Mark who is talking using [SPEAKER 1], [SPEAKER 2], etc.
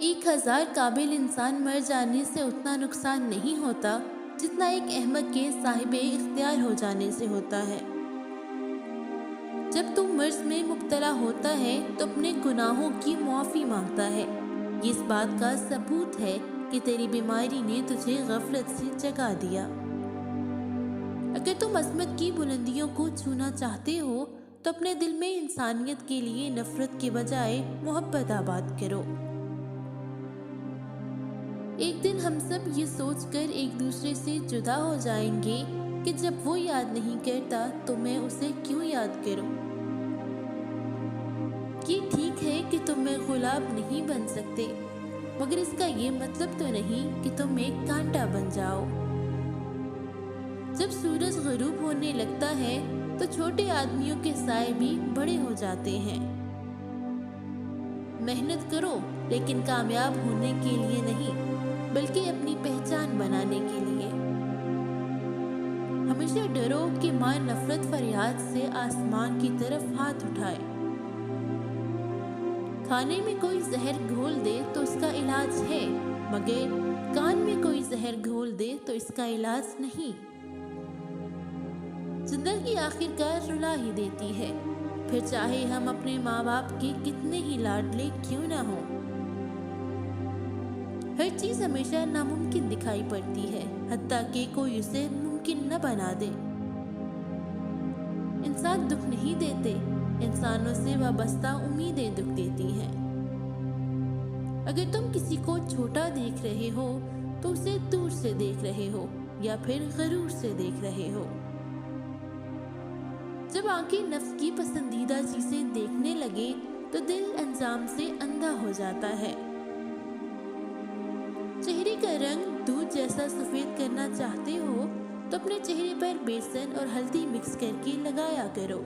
[SPEAKER 1] 1000 قابل انسان مر جانے سے اتنا نقصان نہیں ہوتا جتنا ایک احمق کے صاحب اختیار ہو جانے سے ہوتا ہے۔ جب تو مرض میں مبتلا ہوتا ہے تو اپنے گناہوں کی معافی مانگتا ہے۔ یہ اس بات کا ثبوت ہے کہ تیری بیماری نے تجھے غفلت سے جگا دیا۔ اگر تم عظمت کی بلندیوں کو چھونا چاہتے ہو تو اپنے دل میں انسانیت کے لیے نفرت کے بجائے محبت آباد کرو۔ ایک دن ہم سب یہ سوچ کر ایک دوسرے سے جدا ہو جائیں گے کہ جب وہ یاد نہیں کرتا تو میں اسے کیوں یاد کروں۔ یہ ٹھیک ہے کہ تم ایک گلاب نہیں بن سکتے، مگر اس کا یہ مطلب تو نہیں کہ تم ایک کانٹا بن جاؤ۔ جب سورج غروب ہونے لگتا ہے تو چھوٹے آدمیوں کے سائے بھی بڑے ہو جاتے ہیں۔ محنت کرو لیکن کامیاب ہونے کے لیے نہیں، بلکہ اپنی پہچان بنانے کے لیے۔ ہمیشہ ڈرو کہ ماں نفرت فریاد سے آسمان کی طرف ہاتھ اٹھائے۔ کھانے میں کوئی زہر گھول دے تو اس کا علاج ہے، مگر کان میں کوئی زہر گھول دے تو اس کا علاج نہیں۔ زندگی آخر کار رلا ہی دیتی ہے، پھر چاہے ہم اپنے ماں باپ کے کتنے ہی لاڈلے کیوں نہ ہوں۔ ہر چیز ہمیشہ ناممکن دکھائی پڑتی ہے، حتیٰ کہ کوئی اسے ممکن نہ بنا دے۔ انسان دکھ نہیں دیتے، انسانوں سے وابستہ امیدیں دکھ دیتی ہیں۔ اگر تم کسی کو چھوٹا دیکھ رہے ہو تو اسے دور سے دیکھ رہے ہو یا پھر غرور سے دیکھ رہے ہو۔ جب آنکھیں نفس کی پسندیدہ چیزیں دیکھنے لگے تو دل انجام سے اندھا ہو جاتا ہے۔ چہرے کا رنگ دودھ جیسا سفید کرنا چاہتے ہو تو اپنے چہرے پر بیسن اور ہلدی مکس کر کے لگایا کرو۔